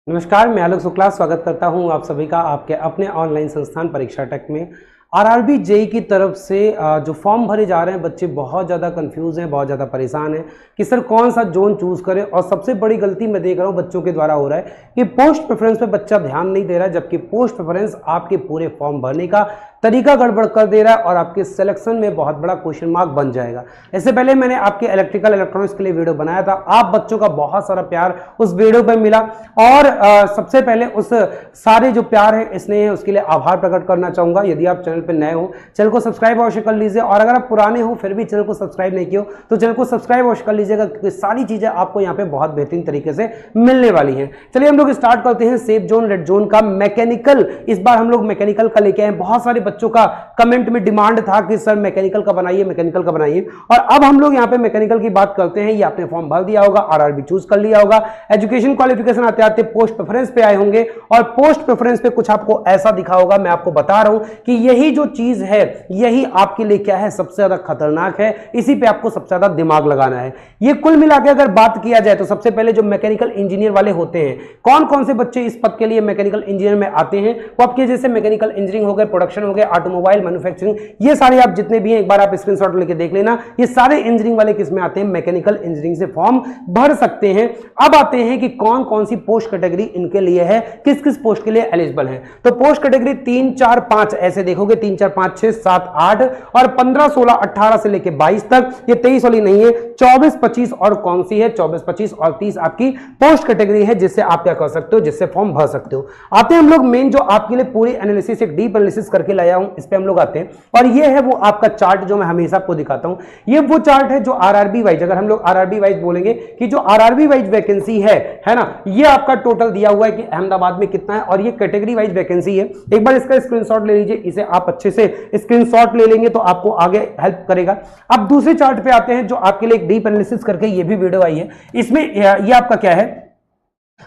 नमस्कार, मैं आलोक शुक्ला स्वागत करता हूं आप सभी का आपके अपने ऑनलाइन संस्थान परीक्षा टेक में। आरआरबी जेई की तरफ से जो फॉर्म भरे जा रहे हैं, बच्चे बहुत ज़्यादा कंफ्यूज हैं, बहुत ज़्यादा परेशान हैं कि सर कौन सा जोन चूज़ करें। और सबसे बड़ी गलती मैं देख रहा हूं बच्चों के द्वारा हो रहा है कि पोस्ट प्रेफरेंस पे बच्चा ध्यान नहीं दे रहा है, जबकि पोस्ट प्रेफरेंस आपके पूरे फॉर्म भरने का तरीका गड़बड़ कर दे रहा है और आपके सिलेक्शन में बहुत बड़ा क्वेश्चन मार्क बन जाएगा। इससे पहले मैंने आपके इलेक्ट्रिकल इलेक्ट्रॉनिक्स के लिए वीडियो बनाया था, आप बच्चों का बहुत सारा प्यार उस वीडियो पर मिला और सबसे पहले उस सारे जो प्यार है स्नेह है उसके लिए आभार प्रकट करना चाहूंगा। यदि आप चैनल पर नए हो चैनल को सब्सक्राइब अवश्य कर लीजिए, और अगर आप पुराने हो फिर भी चैनल को सब्सक्राइब नहीं किया तो चैनल को सब्सक्राइब अवश्य कर लीजिएगा, क्योंकि सारी चीजें आपको यहाँ पे बहुत बेहतरीन तरीके से मिलने वाली हैं। चलिए हम लोग स्टार्ट करते हैं सेफ जोन रेड जोन का मैकेनिकल। इस बार हम लोग मैकेनिकल का लेके आए। बहुत सारे बच्चों का कमेंट में डिमांड था कि सर मैकेनिकल का बनाइए, मैकेनिकल का बनाइए, और अब हम लोग यहाँ पे मैकेनिकल की बात करते हैं। ये आपने फॉर्म भर दिया होगा, आरआरबी चूज कर लिया होगा, एजुकेशन क्वालिफिकेशन आते आते पोस्ट प्रेफरेंस पे आए होंगे और पोस्ट प्रेफरेंस पे कुछ आपको ऐसा दिखा होगा। मैं आपको बता रहा हूं कि यही जो चीज है यही आपके लिए क्या है, सबसे ज्यादा खतरनाक है। इसी पे आपको सबसे ज्यादा दिमाग लगाना है। ये कुल मिला के अगर बात किया जाए तो सबसे पहले जो मैकेनिकल इंजीनियर वाले होते हैं, कौन कौन से बच्चे इस पद के लिए मैकेनिकल इंजीनियर में आते हैं, वो आपके जैसे मैकेनिकल इंजीनियरिंग हो गए, प्रोडक्शन हो गए, ऑटोमोबाइल मैन्युफैक्चरिंग, ये सारे आप जितने भी हैं एक बार आप स्क्रीनशॉट लेके देख लेना। ये सारे इंजीनियरिंग वाले किस में आते हैं, मैकेनिकल इंजीनियरिंग से फॉर्म भर सकते हैं। अब आते हैं कि कौन कौन सी पोस्ट कैटेगरी इनके लिए है, किस किस पोस्ट के लिए एलिजिबल है। तो पोस्ट कैटेगरी 3, 4, 5 ऐसे देखोगे, 3, 4, 5, 6, 7, 8 और 15, 16, 18 से लेके 22 तक। ये 23 वाली नहीं है, 24, 25 और कौन सी है, 24, 25 और 30 आपकी पोस्ट कैटेगरी है जिससे आप क्या कर सकते हो, जिससे फॉर्म भर सकते हो। आते हैं हम लोग मेन जो आपके लिए पूरी एनालिसिस, एक डीप एनालिसिस करके लाया हूं, इस पे हम लोग आते हैं। और ये है वो आपका चार्ट जो मैं हमेशा आपको दिखाता हूं। ये वो चार्ट है जो आरआरबी वाइज, अगर हम लोग आरआरबी वाइज बोलेंगे कि जो आरआरबी वाइज वैकेंसी है ना, ये आपका टोटल दिया हुआ है कि अहमदाबाद में कितना है, और ये कैटेगरी वाइज वैकेंसी है। एक बार इसका स्क्रीनशॉट ले लीजिए, इसे आप अच्छे से स्क्रीनशॉट ले लेंगे तो आपको आगे हेल्प करेगा। अब दूसरे चार्ट पे आते हैं जो आपके लिए एक डीप एनालिसिस करके ये भी वीडियो आई है। इसमें ये आपका क्या है,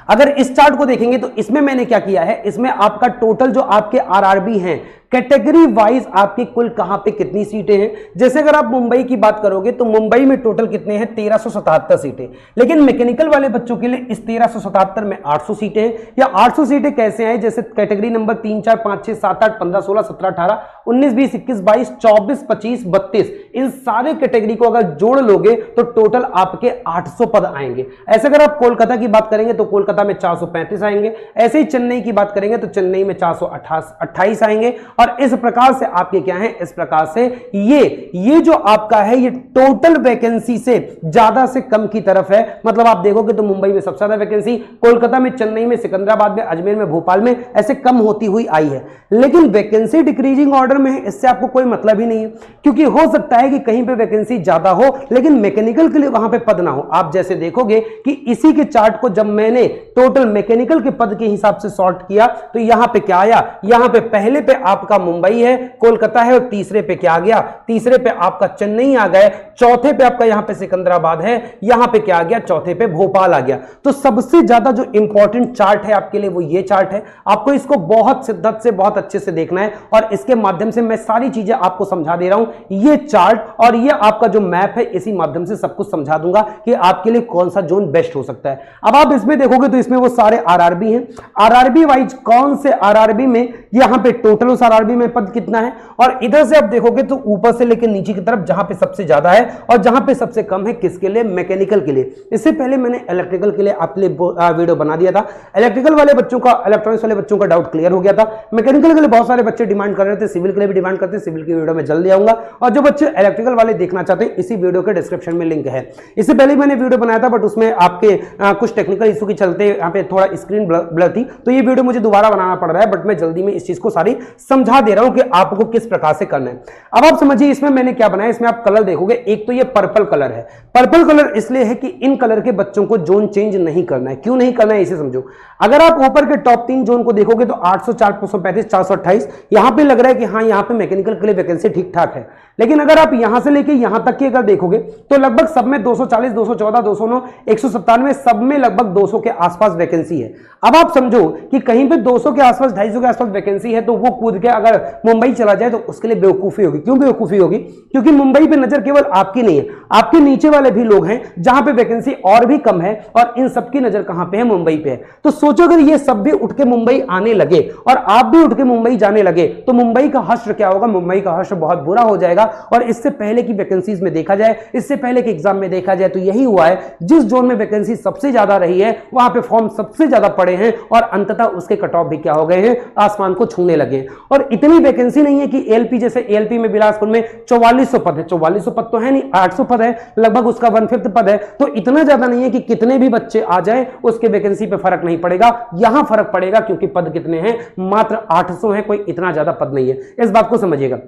अगर इस चार्ट को देखेंगे तो इसमें मैंने क्या किया है, इसमें आपका टोटल जो आपके आरआरबी हैं कैटेगरी वाइज आपकी कुल कहां पे कितनी सीटें हैं। जैसे अगर आप मुंबई की बात करोगे तो मुंबई में टोटल कितने हैं, 1377 सीटें। लेकिन मैकेनिकल वाले बच्चों के लिए इस 1377 में 800 सीटें हैं। या 800 सीटें कैसे आए, जैसे कैटेगरी नंबर 3, 4, 5, 6, 7, 8, 15, 16, 17, 18, 19, 20, 21, 22, 24, 25, 32, इन सारे कैटेगरी को अगर जोड़ लोगे तो टोटल आपके 800 पद आएंगे। ऐसे अगर आप कोलकाता की बात करेंगे तो कोलकाता में 435 आएंगे। ऐसे ही चेन्नई की बात करेंगे तो चेन्नई में 428 आएंगे। और इस प्रकार से आपके क्या है, इस प्रकार से ये जो आपका है ये टोटल वैकेंसी से ज्यादा से कम की तरफ है। मतलब आप देखोगे तो मुंबई में सबसे ज्यादा वैकेंसी, कोलकाता में, चेन्नई में, सिकंदराबाद में, अजमेर में, भोपाल में ऐसे कम होती हुई आई है। लेकिन वैकेंसी डिक्रीजिंग ऑर्डर में है, इससे आपको कोई मतलब ही नहीं है, क्योंकि हो सकता है कि कहीं पे वैकेंसी ज्यादा हो लेकिन मैकेनिकल के लिए वहां पे पद ना हो। आप जैसे देखोगे कि इसी के चार्ट को जब मैंने टोटल मैकेनिकल के पद के हिसाब से सॉर्ट किया तो यहां पे क्या आया, यहां पे पहले पे आपका मुंबई है, कोलकाता है, और तीसरे पे क्या आ गया, तीसरे पे आपका चेन्नई आ गए, चौथे पे आपका यहां पे सिकंदराबाद है, यहां पे क्या आ गया, चौथे पे भोपाल आ गया। तो सबसे ज्यादा जो इंपॉर्टेंट चार्ट है आपके लिए वो ये चार्ट है। आपको इसको बहुत शिद्दत से बहुत अच्छे से देखना है और इसके माध्यम से मैं सारी चीजें आपको समझा दे रहा हूं। ये चार्ट और ये आपका जो मैप है, इसी माध्यम से सब कुछ समझा दूंगा कि आपके लिए कौन सा जोन बेस्ट हो सकता है। अब आप इसमें देखोगे तो इसमें वो सारे आरआरबी हैं। आरआरबी वाइज कौन से आरआरबी में यहां पे टोटल उस आरआरबी में पद कितना है, और इधर से आप देखोगे तो ऊपर से लेकर नीचे की तरफ जहां पे सबसे ज्यादा है और जहां पे सबसे कम है, किसके लिए, मैकेनिकल के लिए। इससे पहले मैंने इलेक्ट्रिकल के लिए आपके लिए वीडियो बना दिया था। इलेक्ट्रिकल वाले बच्चों का, इलेक्ट्रॉनिक्स वाले बच्चों का डाउट क्लियर हो गया था। मैकेनिकल के लिए बहुत सारे बच्चे डिमांड कर रहे थे, सिविल के लिए भी डिमांड करते हैं, सिविल की वीडियो में जल्दी आऊंगा। और जो बच्चे इलेक्ट्रिकल वाले देखना चाहते हैं, इसी वीडियो के डिस्क्रिप्शन में लिंक है। इससे पहले मैंने वीडियो बनाया था बट उसमें आपके कुछ टेक्निकल इशू के चलते यहाँ पे थोड़ा स्क्रीन ब्लर थी, तो ये वीडियो मुझे दोबारा बनाना पड़ रहा है, बट मैं जल्दी में इस चीज को सारी समझा दे रहा हूं कि आपको किस प्रकार से करना है। अब आप समझिए इसमें मैंने क्या बनाया। इसमें आप कलर देखोगे, एक तो ये पर्पल कलर है। पर्पल कलर इसलिए है कि इन कलर के बच्चों को जोन चेंज नहीं करना है। क्यों नहीं करना है इसे समझो। अगर आप ऊपर के टॉप 3 जोन को देखोगे तो 800, 435, 428 यहां पे लग रहा है कि हाँ, यहां पे मैकेनिकल के लिए वैकेंसी ठीक ठाक है। लेकिन अगर आप यहां से लेके यहां तक की अगर देखोगे तो लगभग सब में 240, 214, 209, 197 सब में लगभग 200 के आसपास वैकेंसी है। अब आप समझो कि कहीं पे 200 के आसपास, 250 के आसपास वैकेंसी है तो वो कूद के अगर मुंबई चला जाए तो उसके लिए बेवकूफी होगी। क्यों बेवकूफी होगी? क्योंकि मुंबई पे नजर केवल आपकी नहीं है, आपके नीचे वाले भी लोग हैं जहां पे वैकेंसी और भी कम है, और इन सबकी नजर कहां पे है? मुंबई पे है। तो सोचो अगर ये सब भी उठ के मुंबई आने लगे और आप भी उठ के मुंबई जाने लगे तो मुंबई का हश्र क्या होगा? मुंबई का हश्र बहुत बुरा हो जाएगा। और इससे पहले की वैकेंसीज में देखा जाए, इससे पहले के एग्जाम में देखा जाए तो यही हुआ है, जिस जोन में वैकेंसी सबसे ज्यादा रही है वहां पे फॉर्म सबसे ज्यादा पड़े हैं और अंततः उसके कट ऑफ भी क्या हो गए हैं? आसमान को छूने लगे। और इतनी वैकेंसी नहीं है कि एएलपी जैसे, एएलपी में बिलासपुर में 4400 पद है, 4400 पद तो है नहीं, 800 पद है, लगभग उसका 1/5 पद है, तो इतना ज्यादा नहीं है कि कितने भी बच्चे आ जाए उसके वैकेंसी पे फर्क नहीं पड़ेगा। यहां फर्क पड़ेगा क्योंकि पद कितने हैं? मात्र 800 है, कोई इतना ज्यादा पद नहीं है, इस बात को समझिएगा।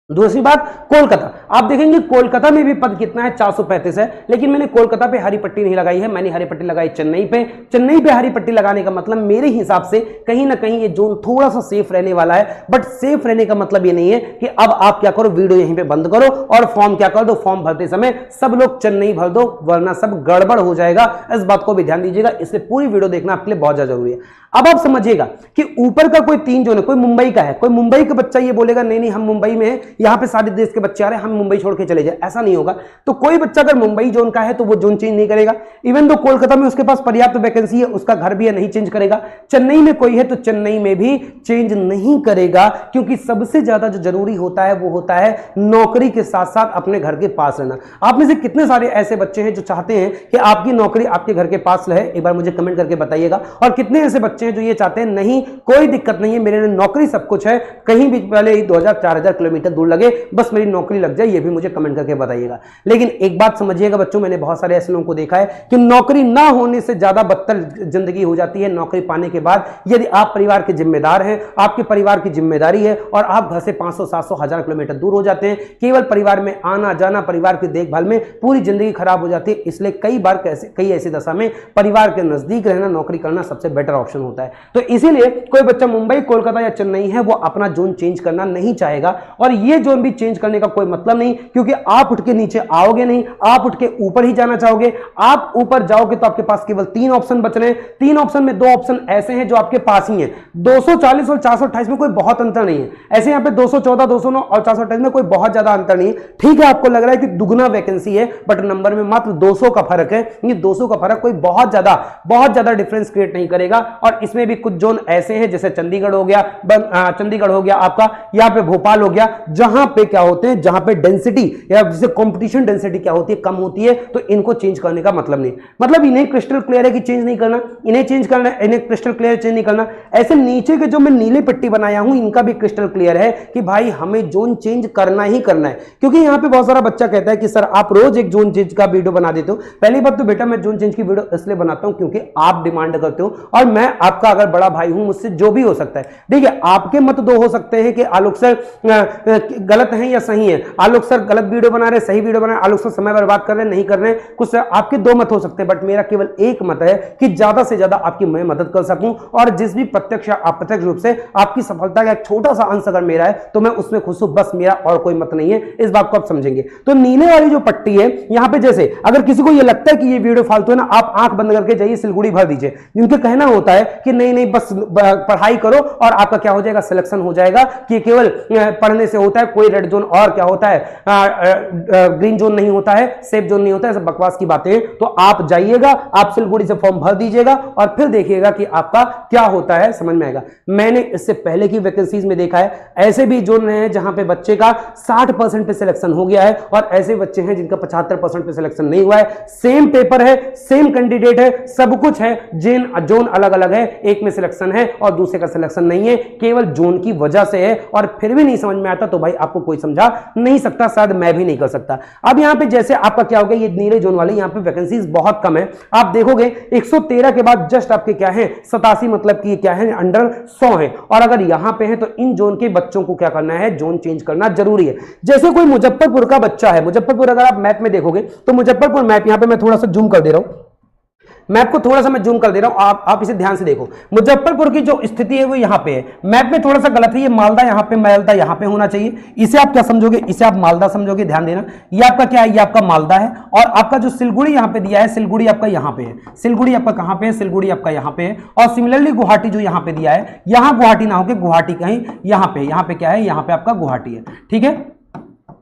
दूसरी बात, कोलकाता, आप देखेंगे कोलकाता में भी पद कितना है? 435 है, लेकिन मैंने कोलकाता पे हरी पट्टी नहीं लगाई है, मैंने हरी पट्टी लगाई चेन्नई पे। चेन्नई पे हरी पट्टी लगाने का मतलब मेरे हिसाब से कहीं ना कहीं ये जोन थोड़ा सा सेफ रहने वाला है। बट सेफ रहने का मतलब ये नहीं है कि अब आप क्या करो, वीडियो यहीं पे बंद करो और फॉर्म क्या कर दो, फॉर्म भरते समय सब लोग चेन्नई भर दो, वरना सब गड़बड़ हो जाएगा। इस बात को भी ध्यान दीजिएगा, इसलिए पूरी वीडियो देखना आपके लिए बहुत ज्यादा जरूरी है। अब आप समझिएगा कि ऊपर का कोई 3 जोन है, कोई मुंबई का है, कोई मुंबई का बच्चा ये बोलेगा नहीं नहीं हम मुंबई में हैं, यहां पे सारे देश के बच्चे आ रहे हैं, हम मुंबई छोड़ के चले जाए, ऐसा नहीं होगा। तो कोई बच्चा अगर मुंबई जोन का है तो वो जोन चेंज नहीं करेगा। इवन दो कोलकाता में उसके पास पर्याप्त वैकेंसी है, उसका घर भी है, नहीं चेंज करेगा। चेन्नई में कोई है तो चेन्नई में भी चेंज नहीं करेगा, क्योंकि सबसे ज्यादा जो जरूरी होता है वो होता है नौकरी के साथ साथ अपने घर के पास रहना। आप में से कितने सारे ऐसे बच्चे हैं जो चाहते हैं कि आपकी नौकरी आपके घर के पास रहे? एक बार मुझे कमेंट करके बताइएगा। और कितने ऐसे बच्चे हैं जो ये चाहते हैं नहीं कोई दिक्कत नहीं है, मेरे लिए नौकरी सब कुछ है, कहीं भी पहले ही 2000-4000 किलोमीटर दूर लगे, बस मेरी नौकरी लग जाए, ये भी मुझे कमेंट करके बताइएगा। लेकिन एक बात समझिएगा बच्चों, मैंने बहुत सारे ऐसे लोगों को देखा है कि नौकरी ना होने से ज्यादा बदतर जिंदगी हो जाती है नौकरी पाने के बाद। यदि आप परिवार के जिम्मेदार हैं, आपके परिवार की जिम्मेदारी है और आप घर से 500, 700, 1000 किलोमीटर दूर हो जाते हैं, केवल परिवार में आना जाना, परिवार की देखभाल में पूरी जिंदगी खराब हो जाती है। इसलिए कई बार कई ऐसी दशा में परिवार के नजदीक रहना, नौकरी करना सबसे बेटर ऑप्शन होता है। तो इसीलिए कोई बच्चा मुंबई, कोलकाता या चेन्नई है वो अपना जोन चेंज करना नहीं चाहेगा। और ये जोन भी चेंज करने का कोई मतलब नहीं, क्योंकि आप उठ के नीचे आओगे नहीं, आप उठ के ऊपर ही जाना चाहोगे। आप ऊपर जाओगे तो आपके पास केवल 3 ऑप्शन बच रहे हैं। 3 ऑप्शन में 2 ऑप्शन ऐसे हैं जो आपके पास ही हैं। 240 और 428 में कोई बहुत अंतर नहीं है। ऐसे यहां पे 214, 209 और 428 में कोई बहुत ज्यादा अंतर नहीं है। ठीक है, आपको लग रहा है कि दुगना वैकेंसी है, बट नंबर में मात्र 200 का फर्क है। ये 200 का फर्क कोई बहुत ज्यादा डिफरेंस क्रिएट नहीं करेगा। और इसमें भी कुछ जोन ऐसे हैं जैसे चंडीगढ़ हो गया, आपका यहां पे भोपाल हो गया, जहां पे क्या होते हैं, जहां पे डेंसिटी या जैसे कंपटीशन डेंसिटी क्या होती है, कम होती है। तो इनको चेंज करने का मतलब नहीं, मतलब इन्हें क्रिस्टल क्लियर है कि चेंज नहीं करना, इन्हें चेंज करना, इन्हें क्रिस्टल क्लियर चेंज नहीं करना। ऐसे नीचे के जो मैं नीली पट्टी बनाया हूं इनका भी क्रिस्टल क्लियर है कि भाई हमें जोन चेंज करना ही करना है। क्योंकि यहां पे बहुत सारा बच्चा कहता है कि सर आप रोज एक जोन चेंज का वीडियो बना देते हो। पहली बात तो बेटा मैं जोन चेंज की वीडियो इसलिए बनाता हूं क्योंकि आप डिमांड करते हो और मैं आपका अगर बड़ा भाई हूं, मुझसे जो भी हो सकता है। देखिए आपके मत 2 हो सकते हैं कि आलोक सर गलत है या सही है, आलोक सर गलत वीडियो बना रहे, सही वीडियो बना रहे, आलोक सर समय बर्बाद कर रहे हैं, नहीं कर रहे हैं, कुछ आपके 2 मत हो सकते हैं। बट मेरा केवल एक मत है कि ज्यादा से ज्यादा आपकी मैं मदद कर सकूं और जिस भी प्रत्यक्ष या अप्रत्यक्ष रूप से आपकी सफलता का एक छोटा सा अंश अगर मेरा है तो मैं उसमें खुश हूं, बस मेरा और कोई मत नहीं है। इस बात को आप समझेंगे। तो नीले वाली जो पट्टी है यहां पे, जैसे अगर किसी को यह लगता है कि ये वीडियो फालतू है ना, आप आंख बंद करके जाइए सिलगुड़ी भर दीजिए। जिनके कहना होता है कि नहीं नहीं बस पढ़ाई करो और आपका क्या हो जाएगा, सिलेक्शन हो जाएगा, कि केवल पढ़ने से होता है, कोई रेड जोन और क्या होता है, ग्रीन जोन नहीं होता है, सेफ जोन नहीं होता है, सब बकवास की बातें हैं। तो आप जाइएगा, आप सिलगुड़ी से फॉर्म भर दीजिएगा और फिर देखिएगा कि आपका क्या होता है, समझ में आएगा। मैंने इससे पहले की वैकेंसीज में देखा है, ऐसे भी जोन हैं जहां पे बच्चे का 60% पे सिलेक्शन हो गया है और ऐसे बच्चे हैं जिनका 75% पे सिलेक्शन नहीं हुआ है। सेम पेपर है, सेम कैंडिडेट है, सब कुछ है, जोन अलग अलग है, एक में सिलेक्शन है और दूसरे का सिलेक्शन नहीं है, केवल जोन की वजह से है। और फिर भी नहीं समझ में आता तो भाई आपको कोई समझा नहीं सकता, शायद मैं भी नहीं कर सकता। अब यहां पे जैसे आपका क्या हो गया, ये नीले जोन वाले यहां पे वैकेंसीज बहुत कम है। आप देखोगे 113 के बाद जस्ट आपके क्या है 87, मतलब कि क्या है अंडर 100 है। और अगर यहां पे है तो इन जोन के बच्चों को क्या करना है, जोन चेंज करना जरूरी है। जैसे कोई मुजफ्फरपुर का बच्चा है, मुजफ्फरपुर अगर आप मैप में देखोगे तो मुजफ्फरपुर मैप यहां पे मैं थोड़ा सा जूम कर दे रहा हूं, मैप को थोड़ा सा मैं जूम कर दे रहा हूं, आप इसे ध्यान से देखो। मुजफ्फरपुर की जो स्थिति है वो यहां पे है, मैप में थोड़ा सा गलत है, ये मालदा यहां पे, मालदा यहां पे होना चाहिए। इसे आप क्या समझोगे, इसे आप मालदा समझोगे, ध्यान देना। ये आपका क्या है, ये आपका मालदा है, और आपका जो सिलगुड़ी यहां पे दिया है, सिलगुड़ी आपका यहां पे है। सिलगुड़ी आपका कहां पे है, सिलगुड़ी आपका यहां पे है। और सिमिलरली गुवाहाटी जो यहां पे दिया है, यहां गुवाहाटी ना होके गुवाहाटी कहीं यहां पे क्या है, यहां पे आपका गुवाहाटी है, ठीक है,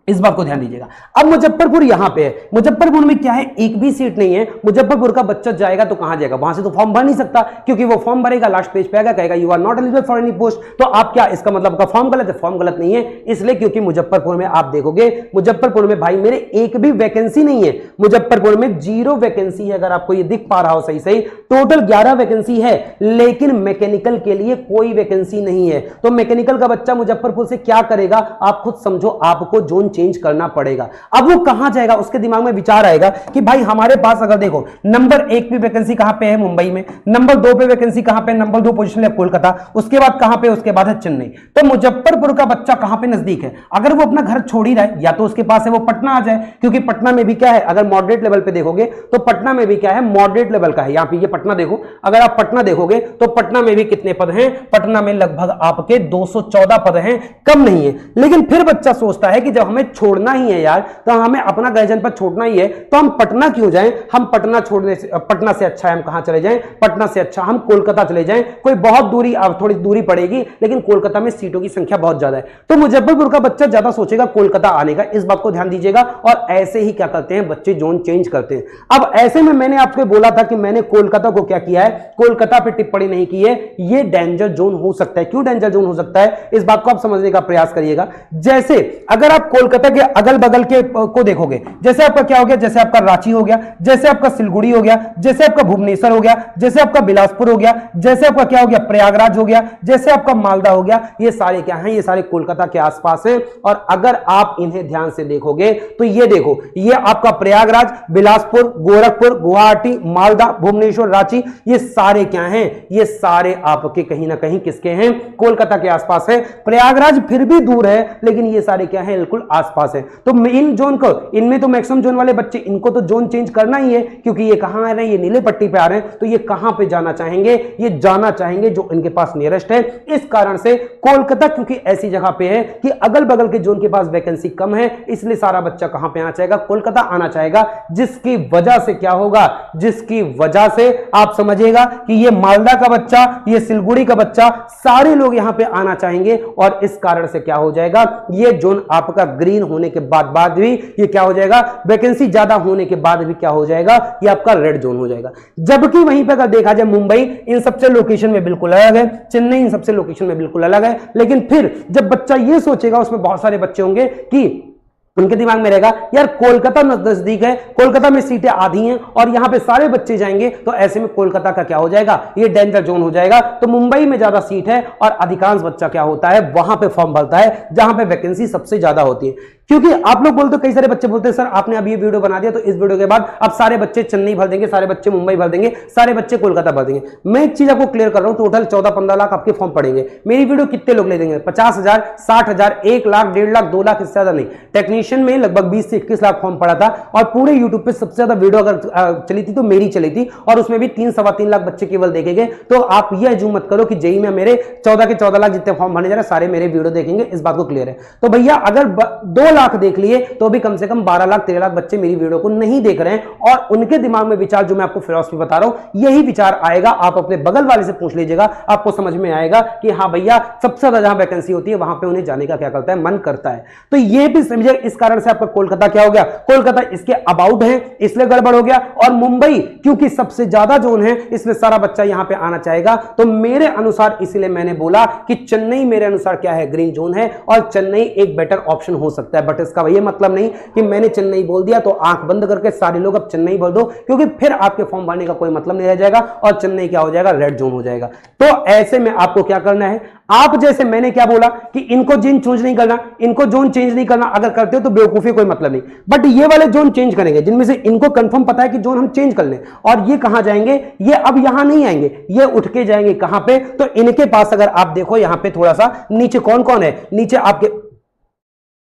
इस बात को ध्यान दीजिएगा। अब मुजफ्फरपुर यहां पे है, मुजफ्फरपुर में क्या है, एक भी सीट नहीं है। मुजफ्फरपुर का बच्चा जाएगा तो कहां जाएगा, वहां से तो फॉर्म भर नहीं सकता, क्योंकि वो फॉर्म भरेगा, लास्ट पेज पे आएगा, कहेगा you are not eligible for any post. तो आप क्या, इसका मतलब का फॉर्म गलत है, फॉर्म गलत नहीं है, इसलिए क्योंकि मुजफ्फरपुर में आप देखोगे, मुजफ्फरपुर में भाई मेरे एक भी वैकेंसी नहीं है, मुजफ्फरपुर में 0 वैकेंसी है। अगर आपको ये दिख पा रहा हो सही सही, टोटल 11 वैकेंसी है, लेकिन मैकेनिकल के लिए कोई वैकेंसी नहीं है। तो मैकेनिकल का बच्चा मुजफ्फरपुर से क्या करेगा, आप खुद समझो, आपको जोन चेंज करना पड़ेगा। अब वो कहां जाएगा, उसके दिमाग में विचार आएगा कि भाई हमारे पास अगर देखो, नंबर 1 पे वैकेंसी कहां पे है, मुंबई में। नंबर 2 पे वैकेंसी कहां पे, नंबर 2 पोजीशन है कोलकाता। उसके बाद कहां पे, उसके बाद है चेन्नई। तो मुजफ्फरपुर का बच्चा कहां पे नजदीक है, अगर वो अपना घर छोड़ ही रहा है, या तो उसके पास है वो पटना आ जाए, क्योंकि पटना में भी क्या है, अगर मॉडरेट लेवल पे देखोगे तो पटना में भी क्या है, मॉडरेट लेवल का है। यहां पे ये पटना देखो, अगर आप पटना देखोगे तो पटना में भी कितने पद हैं, पटना में लगभग आपके 214 पद हैं, कम नहीं है। लेकिन फिर बच्चा सोचता है कि जब हमें छोड़ना ही है यार, तो हमें अपना गृह जनपद छोड़ना ही है, तो हम पटना क्यों जाएं, हम पटना छोड़ने से, पटना से अच्छा है हम कहां चले जाएं, पटना से अच्छा हम कोलकाता चले जाएं। कोई बहुत दूरी, अब थोड़ी दूरी पड़ेगी, लेकिन कोलकाता में सीटों की संख्या बहुत ज्यादा है। तो मुजफ्फरपुर का बच्चा ज्यादा सोचेगा कोलकाता आने का, इस बात को ध्यान दीजिएगा। और ऐसे ही क्या करते हैं बच्चे, जोन चेंज करते हैं। अब ऐसे में मैंने आपको बोला था कि मैंने कोलकाता को क्या किया है, कोलकाता पे टिप्पणी नहीं की है, ये डेंजर जोन हो सकता है। क्यों डेंजर जोन हो सकता है, इस बात को आप समझने का प्रयास करिएगा। जैसे अगर आप कोलकाता के अगल बगल के को देखोगे, जैसे आपका क्या हो गया, जैसे आपका रांची हो गया, जैसे आपका सिलगुड़ी हो गया, जैसे आपका भुवनेश्वर हो गया, जैसे आपका बिलासपुर हो गया, जैसे आपका क्या हो गया, प्रयागराज हो गया, जैसे आपका मालदा हो गया, ये सारे क्या हैं, ये सारे कोलकाता के आसपास हैं। और अगर आप इन्हें ध्यान से देखोगे तो ये देखो, ये आपका प्रयागराज, बिलासपुर, गोरखपुर, गुवाहाटी, मालदा, भुवनेश्वर, रांची, ये सारे क्या हैं, ये सारे आपके कहीं ना कहीं किसके हैं, कोलकाता के आसपास है। प्रयागराज फिर भी दूर है, लेकिन ये सारे क्या हैं, बिल्कुल आसपास है। तो इन जोन को, इनमें तो मैक्सिमम जोन वाले बच्चे, इनको तो जोन चेंज करना ही है, क्योंकि ये कहां आ रहे हैं, ये नीले पट्टी पे आ रहे हैं, तो ये कहां पे जाना चाहेंगे, ये जाना चाहेंगे जो इनके पास नियरेस्ट है। इस कारण से कोलकाता क्योंकि ऐसी जगह पे है कि अगल बगल के जोन के पास वैकेंसी कम है, इसलिए सारा बच्चा कहां पे आना चाहेगा, कोलकाता आना चाहेगा। जिसकी वजह से क्या होगा, जिसकी वजह से आप समझिएगा कि ये मालदा का बच्चा, ये सिलगुड़ी का बच्चा, सारे लोग यहां पे आना चाहेंगे। और इस कारण से क्या हो जाएगा, ये जोन आपका ग्रीन होने के बाद भी ये क्या हो जाएगा, वैकेंसी ज्यादा होने के बाद भी क्या हो जाएगा, ये आपका रेड जोन हो जाएगा। जबकि वहीं पे अगर देखा जाए, मुंबई इन सबसे लोकेशन में बिल्कुल अलग है, चेन्नई इन सबसे लोकेशन में बिल्कुल अलग है। लेकिन फिर जब बच्चा ये सोचेगा, उसमें बहुत सारे बच्चे होंगे कि उनके दिमाग में रहेगा यार कोलकाता नजदीक है, कोलकाता में सीटें आधी हैं और यहां पे सारे बच्चे जाएंगे, तो ऐसे में कोलकाता का क्या हो जाएगा, ये डेंजर जोन हो जाएगा। तो मुंबई में ज्यादा सीट है और अधिकांश बच्चा क्या होता है, वहां पे फॉर्म भरता है जहां पे वैकेंसी सबसे ज्यादा होती है। क्योंकि आप लोग बोलते हो, कई सारे बच्चे बोलते हैं सर आपने अभी ये वीडियो बना दिया तो इस वीडियो के बाद अब सारे बच्चे चेन्नई भर देंगे, सारे बच्चे मुंबई भर देंगे, सारे बच्चे कोलकाता भर देंगे। मैं एक चीज आपको क्लियर कर रहा हूं, टोटल 14-15 लाख आपके फॉर्म पड़ेंगे। मेरी वीडियो कितने लोग ले देंगे, 50,000, 60,000, 1 लाख, 1.5 लाख, 2 लाख, इससे ज्यादा नहीं। टेक्नीशियन में लगभग 20 से 21 लाख फॉर्म पड़ा था और पूरे यूट्यूब पे सबसे ज्यादा वीडियो अगर चली थी तो मेरी चली थी, और उसमें भी 3-3.25 लाख बच्चे केवल देखे गए। तो आप ये अज्यूम मत करो कि जेई में मेरे 14 के 14 लाख जितने फॉर्म भरने जा रहे हैं सारे मेरे वीडियो देखेंगे, इस बात को क्लियर है। तो भैया अगर 2 लाख देख लिए तो भी कम से कम 12 लाख 13 लाख बच्चे मेरी वीडियो को नहीं देख रहे हैं, और उनके दिमाग में विचार, जो मैं आपको फिलॉसफी बता रहा हूं, यही विचार आएगा। आप अपने बगल वाले से पूछ लीजिएगा, आपको समझ में आएगा कि हाँ भैया सबसे ज्यादा जहां वैकेंसी होती है वहां पे उन्हें जाने का क्या करता है, मन करता है। तो ये भी समझिए, इस कारण से आपका कोलकाता क्या हो गया, कोलकाता इसके अबाउट है इसलिए गड़बड़ हो गया, और मुंबई क्योंकि सबसे ज्यादा जोन है इसलिए सारा बच्चा यहां पे आना चाहेगा। तो मेरे अनुसार इसलिए मैंने बोला कि चेन्नई मेरे अनुसार क्या है, ग्रीन जोन है, और चेन्नई एक बेटर ऑप्शन हो सकता है। बट इसका यह मतलब नहीं कि मैंने चेन्नई बोल दिया तो आंख बंद करके सारे लोग अब चेन्नई भर दो, क्योंकि फिर आपके फॉर्म भरने का कोई मतलब नहीं रह जाएगा और चेन्नई क्या हो जाएगा, रेड जोन हो जाएगा। तो ऐसे में आपको क्या करना है, आप जैसे मैंने क्या बोला कि इनको जोन चेंज नहीं करना, इनको जोन चेंज नहीं करना, अगर करते हो तो बेवकूफी, कोई मतलब नहीं। बट ये वाले जोन चेंज करेंगे जिनमें से इनको कंफर्म पता है कि जोन हम चेंज कर लें, और ये कहां जाएंगे, ये अब यहां नहीं आएंगे, ये उठ के जाएंगे कहां पे, तो इनके पास अगर आप देखो यहां पे थोड़ा सा नीचे कौन कौन है, नीचे आपके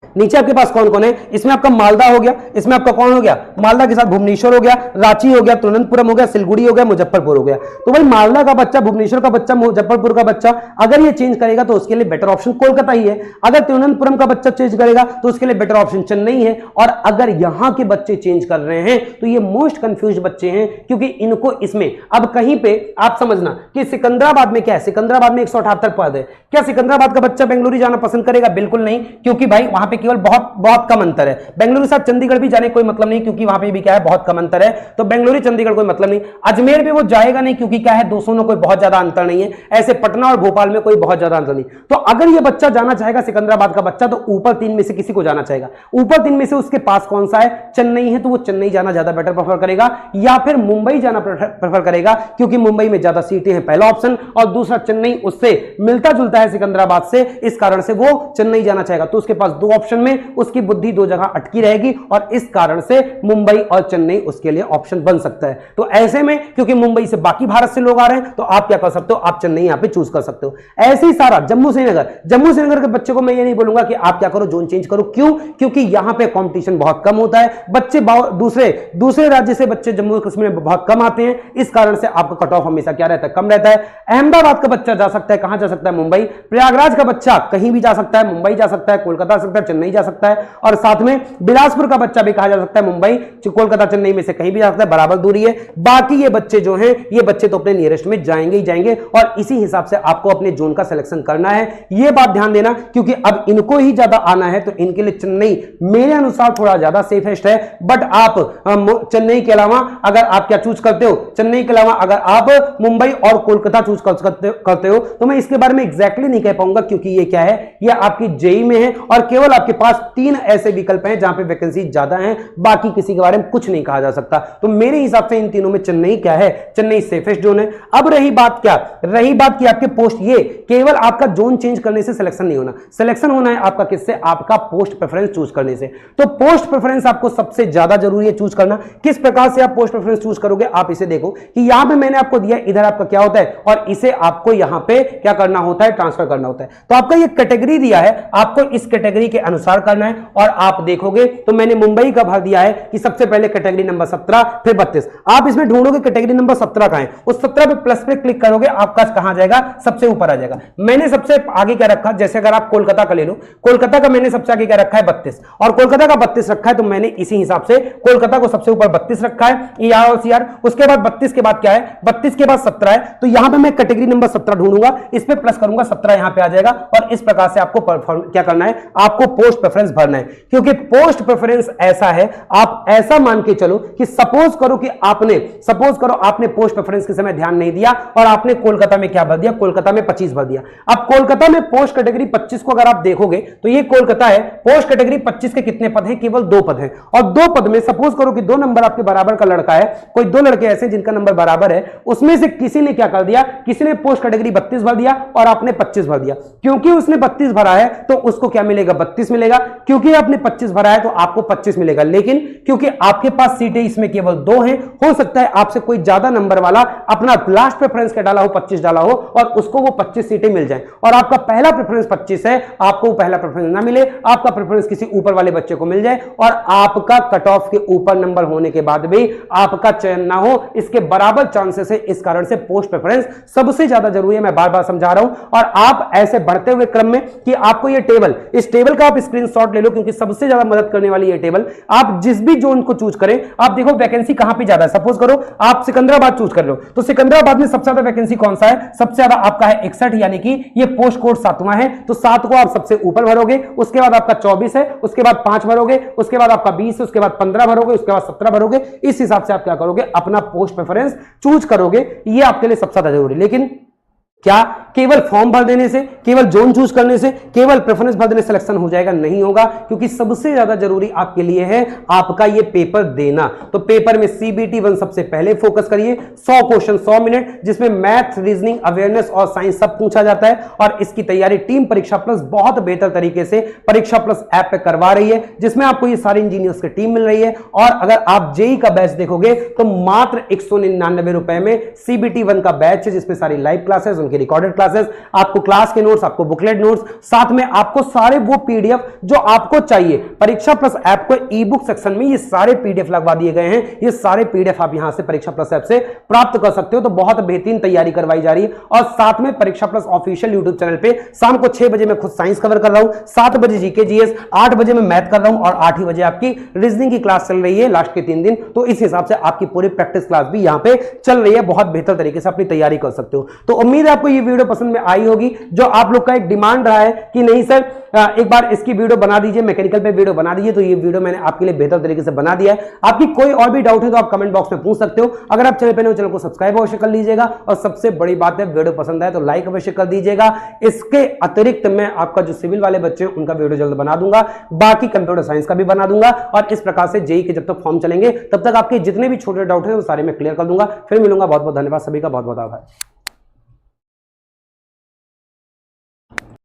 नीचे आपके पास कौन कौन है, इसमें आपका मालदा हो गया, इसमें आपका कौन हो गया, मालदा के साथ भुवनेश्वर हो गया, रांची हो गया, तिरुवनंतपुरम हो गया, सिलगुड़ी हो गया, मुजफ्फरपुर हो गया। तो भाई मालदा का बच्चा, भुवनेश्वर का बच्चा, मुजफ्फरपुर का बच्चा अगर ये चेंज करेगा तो उसके लिए बेटर ऑप्शन कोलकाता ही है। अगर तिरुवनंतपुरम का बच्चा चेंज करेगा तो उसके लिए बेटर ऑप्शन चेन्नई है। और अगर यहां के बच्चे चेंज कर रहे हैं तो ये मोस्ट कंफ्यूज बच्चे हैं, क्योंकि इनको इसमें अब कहीं पे आप समझना कि सिकंदराबाद में क्या है, सिकंदराबाद में 178 पद है। क्या सिकंदराबाद का बच्चा बेंगलुरु जाना पसंद करेगा? बिल्कुल नहीं, क्योंकि भाई वहां पे केवल बहुत बहुत कम अंतर है। बेंगलुरु के साथ चंडीगढ़ भी जाने कोई मतलब नहीं, क्योंकि वहां पे भी क्या है, बहुत कम अंतर है। तो बेंगलुरु चंडीगढ़ कोई मतलब नहीं। अजमेर भी वो जाएगा नहीं, क्योंकि क्या है, 200 में कोई बहुत ज्यादा अंतर नहीं है। ऐसे पटना और भोपाल में कोई बहुत ज्यादा अंतर नहीं। तो अगर ये बच्चा जाना चाहेगा सिकंदराबाद का बच्चा, तो ऊपर 3 में से किसी को जाना चाहेगा। ऊपर 3 में से उसके पास कौन सा है? चेन्नई है, तो वो चेन्नई जाना ज्यादा बेटर प्रेफर करेगा, या फिर मुंबई जाना प्रेफर करेगा, क्योंकि मुंबई में ज्यादा सीटें हैं, पहला ऑप्शन। और दूसरा चेन्नई उससे मिलता जुलता है सिकंदराबाद से, इस कारण से वो चेन्नई जाना चाहेगा। तो उसके पास 2 ऑप्शन में उसकी बुद्धि 2 जगह अटकी रहेगी, और इस कारण से मुंबई और चेन्नई उसके लिए ऑप्शन बन सकता है। तो ऐसे में क्योंकि मुंबई से बाकी भारत से लोग आ रहे हैं, तो आप क्या कर सकते हो, आप चेन्नई यहां पे चूज कर सकते हो। ऐसे ही सारा जम्मू श्रीनगर के बच्चे को मैं ये नहीं बोलूंगा कि आप क्या करो, जोन चेंज करो। क्यों? क्योंकि यहां पे कंपटीशन बहुत कम होता है, बच्चे दूसरे राज्य से बच्चे जम्मू कश्मीर में बहुत कम आते हैं, इस कारण से आपका कट ऑफ हमेशा क्या रहता है, कम रहता है। अहमदाबाद का बच्चा जा सकता है, कहां जा सकता है, मुंबई। प्रयागराज का बच्चा कहीं भी जा सकता है, मुंबई जा सकता है, कोलकाता जा सकता है, चेन्नई जा सकता है। और साथ में बिलासपुर का बच्चा भी कहा जा सकता है, मुंबई, कोलकाता, चेन्नई में से कहीं भी जा सकता है, बराबर दूरी है। बाकी ये बच्चे जो हैं, ये बच्चे तो अपने नियरेस्ट में जाएंगे ही जाएंगे, और इसी हिसाब से आपको अपने जोन का सिलेक्शन करना है। ये बात ध्यान देना, क्योंकि अब इनको ही ज्यादा आना है, तो इनके लिए चेन्नई मेरे अनुसार थोड़ा ज्यादा सेफेस्ट है। बट आप चेन्नई के अलावा अगर आप क्या चूज करते हो, चेन्नई के अलावा अगर आप मुंबई और कोलकाता चूज करते हो, तो मैं इसके बारे में एग्जैक्टली नहीं कह पाऊंगा, क्योंकि ये क्या है, ये आपकी जेई में है, और केवल आपके पास 3 ऐसे विकल्प हैं जहां पे वैकेंसी ज्यादा है, बाकी किसी के बारे में कुछ नहीं कहा जा सकता। तो मेरे हिसाब से इन तीनों में चेन्नई क्या है, चेन्नई सेफेस्ट जोन है। अब रही बात की आपके पोस्ट, ये केवल आपका जोन चेंज करने से सिलेक्शन नहीं होना, सिलेक्शन होना है आपका किससे, आपका पोस्ट प्रेफरेंस चूज करने से। तो पोस्ट प्रेफरेंस आपको सबसे ज्यादा जरूरी है चूज करना। किस प्रकार से आप पोस्ट प्रेफरेंस चूज करोगे, आप इसे देखो कि यहां पे मैंने आपको दिया, इधर आपका क्या होता है, और इसे आपको यहां पे क्या करना होता है, ट्रांसफर करना होता है। तो आपका ये कैटेगरी दिया है, आपको इस कैटेगरी के अनुसार करना है। और आप देखोगे तो मैंने मुंबई का भर दिया है कि सबसे पहले कैटेगरी नंबर 17, फिर 32। आप इसमें ढूंढोगे कैटेगरी नंबर 17 कहां है, उस 17 पे प्लस पे क्लिक करोगे, आपका कहां जाएगा, सबसे ऊपर आ जाएगा। मैंने सबसे आगे क्या रखा, जैसे अगर आप कोलकाता का ले लो, कोलकाता का मैंने सबसे आगे क्या रखा है, 32, और कोलकाता का 32 रखा है, तो मैंने इसी हिसाब से कोलकाता को सबसे ऊपर 32 रखा है, ER। उसके बाद 32 के बाद क्या है, 32 के बाद 17 है, तो यहां पे मैं कैटेगरी नंबर 17 ढूंढूंगा, इस पे प्लस करूंगा, 17 यहां पे आ जाएगा। और इस प्रकार से आपको क्या करना है, आपको पोस्ट प्रेफरेंस भरना है। क्योंकि पोस्ट प्रेफरेंस ऐसा है, आप ऐसा मान के चलो कि सपोज करो आपने पोस्ट प्रेफरेंस के समय ध्यान नहीं दिया, और आपने कोलकाता में क्या भर दिया, कोलकाता में 25 भर दिया। अब कोलकाता में पोस्ट कैटेगरी 25 को अगर आप देखोगे, तो ये कोलकाता है, पोस्ट कैटेगरी 25 के कितने पद हैं, केवल 2 पद हैं। और 2 पद में सपोज करो कि 2 नंबर आपके बराबर का लड़का है, कोई 2 लड़के ऐसे जिनका नंबर बराबर है, उसमें से किसी ने क्या कर दिया, किसी ने पोस्ट कैटेगरी 32 भर दिया और आपने 25 भर दिया। क्योंकि उसने 32 भरा है तो उसको क्या मिलेगा, 32 मिलेगा। क्योंकि आपने 25 भरा है तो आपको 25 मिलेगा। लेकिन क्योंकि आपके पास सीटें इसमें केवल 2 हैं, हो सकता है आपसे कोई ज्यादा नंबर वाला अपना लास्ट प्रेफरेंस का डाला हो, 25 डाला हो, और उसको वो 25 सीटें मिल जाएं, और आपका पहला प्रेफरेंस 25 है, आपको वो पहला प्रेफरेंस ना मिले, आपका प्रेफरेंस किसी ऊपर वाले बच्चे को मिल जाए, और आपका कट ऑफ के ऊपर नंबर होने के बाद भी आपका चयन ना हो, इसके बराबर चांसेस है। इस कारण से पोस्ट प्रेफरेंस सबसे ज्यादा जरूरी है, मैं बार बार समझा रहा हूं। और आप ऐसे बढ़ते हुए क्रम में कि आपको ये टेबल, इस टेबल का आप स्क्रीनशॉट ले लो, क्योंकि सबसे ज्यादा मदद करने वाली ये टेबल। आप जिस भी जोन को चूज करें, आप देखो वैकेंसी कहां पे ज्यादा है। सपोज करो आप सिकंदराबाद चूज कर लो, तो सिकंदराबाद में सबसे ज्यादा वैकेंसी कौन सा है, सबसे ज्यादा आपका है 61, यानी कि ये पोस्ट कोड 7वां है, तो 7 को आप सबसे ऊपर भरोगे। उसके बाद आपका 24 है, उसके बाद 5 भरोगे, उसके बाद आपका 20 है, उसके बाद 15 भरोगे, उसके बाद 17 भरोगे। इस हिसाब से आप क्या करोगे, अपना पोस्ट प्रेफरेंस चूज करोगे। ये आपके लिए सबसे ज्यादा जरूरी। लेकिन क्या केवल फॉर्म भर देने से, केवल जोन चूज करने से, केवल प्रेफरेंस भर देने से सिलेक्शन हो जाएगा? नहीं होगा, क्योंकि सबसे ज्यादा जरूरी आपके लिए है आपका ये पेपर देना। तो पेपर में CBT 1 सबसे पहले फोकस करिए। 100 क्वेश्चन 100 मिनट, जिसमें मैथ, रीजनिंग, अवेयरनेस और साइंस सब पूछा जाता है। और इसकी तैयारी टीम परीक्षा प्लस बहुत बेहतर तरीके से परीक्षा प्लस ऐप पे करवा रही है, जिसमें आपको ये सारे इंजीनियर्स की टीम मिल रही है। और अगर आप जेई का बैच देखोगे तो मात्र 199 रुपए में CBT 1 का बैच है, जिसमें सारी लाइव क्लासेस, उनके रिकॉर्डेड क्लासेस, आपको क्लास के नोट्स, आपको बुकलेट नोट्स, साथ में आपको सारे वो पीडीएफ जो आपको चाहिए। परीक्षा प्लस ऐप को ई बुक सेक्शन में ये सारे पीडीएफ लगवा दिए गए हैं। ये सारे पीडीएफ आप यहां से परीक्षा प्लस ऐप से प्राप्त कर सकते हो। तो बहुत बेहतरीन तैयारी करवाई जा रही है। और साथ में परीक्षा प्लस ऑफिशियल यूट्यूब चैनल पे शाम को 6 बजे मैं खुद साइंस कवर कर रहा हूं, 7 बजे जीके जीएस, 8 बजे मैं मैथ कर रहा हूं और 8 ही बजे आपकी रीजनिंग की क्लास चल रही है लास्ट के 3 दिन। तो इस हिसाब से आपकी पूरी प्रैक्टिस क्लास भी यहां पे चल रही है। बहुत बेहतर तरीके से अपनी तैयारी कर सकते हो। तो उम्मीद है आपको ये वीडियो पसंद में आई होगी। जो आप लोग का एक डिमांड रहा है कि नहीं सर एक बार इसकी वीडियो बना दीजिए, मैकेनिकल पे वीडियो बना दीजिए, तो ये वीडियो मैंने आपके लिए बेहतर तरीके से बना दिया है। आपकी कोई और भी डाउट है तो आप कमेंट बॉक्स में पूछ सकते हो। अगर आप चैनल पे नए हो, चैनल को सब्सक्राइब अवश्य कर लीजिएगा। और सबसे बड़ी बात है, वीडियो पसंद आए तो लाइक अवश्य कर दीजिएगा। इसके अतिरिक्त मैं आपका जो सिविल वाले बच्चे हैं उनका वीडियो जल्द बना दूंगा, बाकी कंप्यूटर साइंस का भी बना दूंगा। और इस प्रकार से जेईई के जब तक फॉर्म चलेंगे तब तक आपके जितने भी छोटे डाउट हैं वो सारे मैं क्लियर कर दूंगा। फिर मिलूंगा। बहुत बहुत धन्यवाद सभी का, बहुत बहुत आभार।